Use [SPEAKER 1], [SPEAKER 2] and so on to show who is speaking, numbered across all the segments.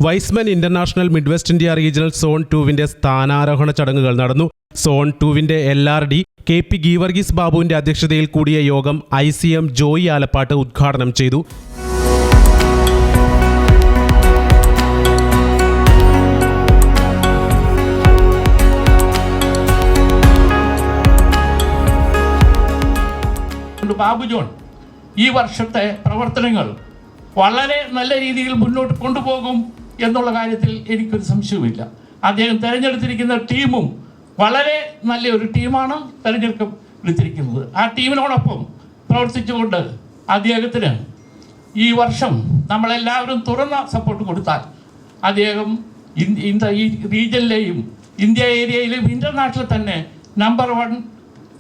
[SPEAKER 1] Y's Men international midwest India regional zone 2വിന്റെ സ്ഥാനാരോഹണ ചടങ്ങുകൾ നടന്നു. സോൺ 2വിന്റെ LRD KP ഗീവർഗീസ് ബാബുവിന്റെ അധ്യക്ഷതയിൽ കൂടിയ യോഗം ICM ജോയി ആലപ്പാട്ട് ഉദ്ഘാടനം ചെയ്തു.
[SPEAKER 2] ബാബു ജോൺ ഈ വർഷത്തെ പ്രവർത്തനങ്ങൾ വളരെ നല്ല രീതിയിൽ മുന്നോട്ട് കൊണ്ടുപോകും എന്നുള്ള കാര്യത്തിൽ എനിക്കൊരു സംശയവുമില്ല. അദ്ദേഹം തിരഞ്ഞെടുത്തിരിക്കുന്ന ടീമും വളരെ നല്ലൊരു ടീമാണ് തിരഞ്ഞെടുക്കപ്പെട്ടിരിക്കുന്നത്. ആ ടീമിനോടൊപ്പം പ്രവർത്തിച്ചുകൊണ്ട് അദ്ദേഹത്തിന് ഈ വർഷം നമ്മളെല്ലാവരും തുറന്ന സപ്പോർട്ട് കൊടുത്താൽ അദ്ദേഹം ഈ റീജിയനിലെയും ഇന്ത്യ ഏരിയയിലെയും ഇൻ്റർനാഷണൽ തന്നെ നമ്പർ 1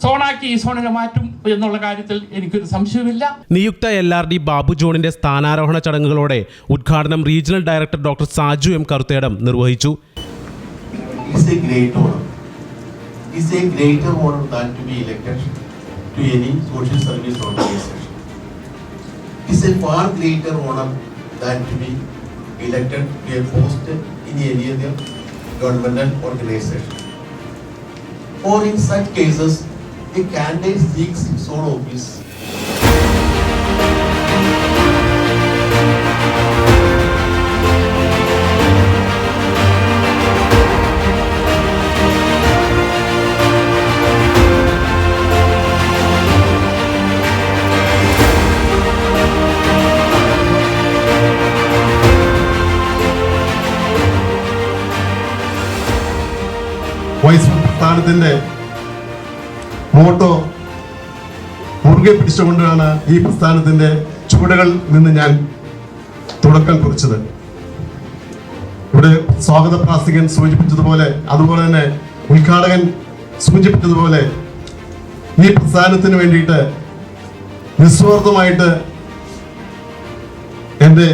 [SPEAKER 2] സോണാക്കി ഈ സോണിനെ മാറ്റും എന്നുള്ള കാര്യത്തിൽ എനിക്കൊരു സംശയമില്ല.
[SPEAKER 1] നിയുക്ത LRD ബാബു ജോണിന്റെ സ്ഥാനാരോഹണ ചടങ്ങുകളോടെ ഉദ്ഘാടനം regional director doctor Saju M Karuthedam നിർവഹിച്ചു.
[SPEAKER 3] It's a greater honor than to be elected to any social service organization. It's a far greater honor than to be elected to a post in any other governmental organization. Or in such cases, a candidate seeks his own office.
[SPEAKER 4] Y's Men പ്രസ്ഥാനത്തിന്റെ motto മുറുകെ പിടിച്ചുകൊണ്ടാണ് ഈ പ്രസ്ഥാനത്തിന്റെ ചുവടുകളിൽ നിന്ന് ഞാൻ തുടക്കം കുറിച്ചത്. ഇവിടെ സ്വാഗത പ്രാസംഗികൻ സൂചിപ്പിച്ചതുപോലെ, അതുപോലെ തന്നെ ഉദ്ഘാടകൻ സൂചിപ്പിച്ചതുപോലെ, ഈ പ്രസ്ഥാനത്തിന് വേണ്ടിയിട്ട് നിസ്വാർത്ഥമായിട്ട് എൻ്റെ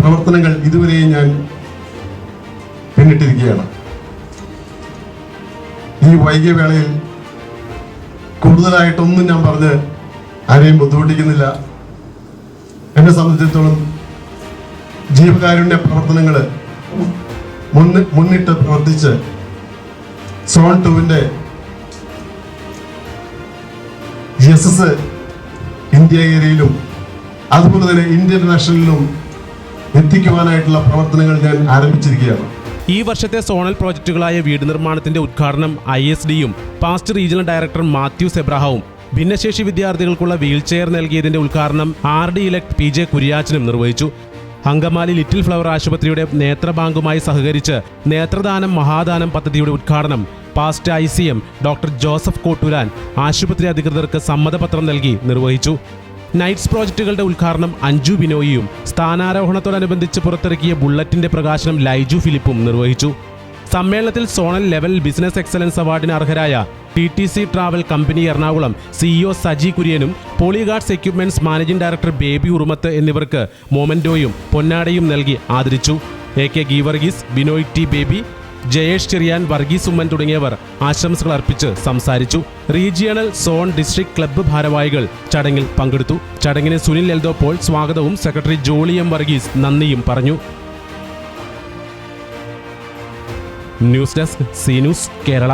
[SPEAKER 4] പ്രവർത്തനങ്ങൾ ഇതുവരെയും ഞാൻ പിന്നിട്ടിരിക്കുകയാണ്. ഈ വൈകിയ വേളയിൽ കൂടുതലായിട്ടൊന്നും ഞാൻ പറഞ്ഞ് ആരെയും ബുദ്ധിമുട്ടിക്കുന്നില്ല. എന്നെ സംബന്ധിച്ചിടത്തോളം ജീവകാരുണ്യ പ്രവർത്തനങ്ങൾ മുന്നിട്ട് പ്രവർത്തിച്ച് സോൺ 2വിന്റെ യശസ് ഇന്ത്യ ഏരിയയിലും അതുപോലെ തന്നെ ഇന്റർനാഷണലിലും എത്തിക്കുവാനായിട്ടുള്ള പ്രവർത്തനങ്ങൾ ഞാൻ ആരംഭിച്ചിരിക്കുകയാണ്.
[SPEAKER 1] ഈ വർഷത്തെ സോണൽ പ്രോജക്റ്റുകളായ വീട് നിർമ്മാണത്തിന്റെ ഉദ്ഘാടനം ISDയും പാസ്റ്റ് റീജിയണൽ ഡയറക്ടർ മാത്യൂസ് എബ്രഹാവും ഭിന്നശേഷി വിദ്യാർത്ഥികൾക്കുള്ള വീൽചെയർ നൽകിയതിന്റെ ഉദ്ഘാടനം RD ഇലക്ട് PJ കുര്യാച്ചനും നിർവഹിച്ചു. അങ്കമാലി ലിറ്റിൽ ഫ്ലവർ ആശുപത്രിയുടെ നേത്രബാങ്കുമായി സഹകരിച്ച് നേത്രദാനം മഹാദാനം പദ്ധതിയുടെ ഉദ്ഘാടനം past ICM doctor Joseph Kotturan ആശുപത്രി അധികൃതർക്ക് സമ്മതപത്രം നൽകി നിർവഹിച്ചു. നൈറ്റ്സ് പ്രോജക്റ്റുകളുടെ ഉദ്ഘാടനം അഞ്ജു ബിനോയിയും സ്ഥാനാരോഹണത്തോടനുബന്ധിച്ച് പുറത്തിറക്കിയ ബുള്ളറ്റിന്റെ പ്രകാശനം ലൈജു ഫിലിപ്പും നിർവഹിച്ചു. സമ്മേളനത്തിൽ സോണൽ ലെവൽ ബിസിനസ് എക്സലൻസ് അവാർഡിന് അർഹരായ TTC travel company Ernakulam CEO Saji കുര്യനും Polyguards equipments managing director Baby Urumath എന്നിവർക്ക് മൊമെന്റോയും പൊന്നാടയും നൽകി ആദരിച്ചു. AK ഗീവർഗീസ്, ബിനോയ് T ബേബി, ജയേഷ് ചെറിയാൻ, വർഗീസ് ഉമ്മൻ തുടങ്ങിയവർ ആശംസകൾ അർപ്പിച്ച് സംസാരിച്ചു. റീജിയണൽ സോൺ ഡിസ്ട്രിക്ട് ക്ലബ്ബ് ഭാരവാഹികൾ ചടങ്ങിൽ പങ്കെടുത്തു. ചടങ്ങിന് സുനിൽ എൽദോ പോൾ സ്വാഗതവും സെക്രട്ടറി ജോളി M വർഗീസ് നന്ദിയും പറഞ്ഞു. News desk C news Kerala.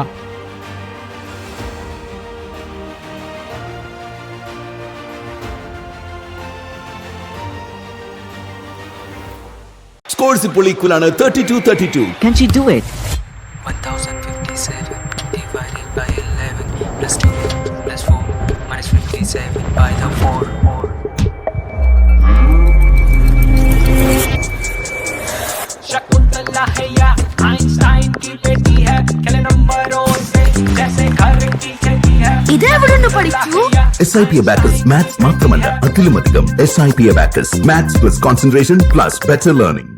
[SPEAKER 5] Scores ഇപ്പോൾ equal ആണ് 32-32.
[SPEAKER 6] Can she do it?
[SPEAKER 7] 1057 divided by 11 plus 2 plus 4 minus 57 by the 4. Shakuntala है या आइंस्टाइन की बेटी है, खेले नंबरों से जैसे घर की खेती है.
[SPEAKER 6] ഇതെവിടുന്ന് പഠിച്ചു?
[SPEAKER 5] SIP Abacus Maths മാത്രമല്ല അതിലുമധികം. SIP Abacus Maths plus concentration plus better learning.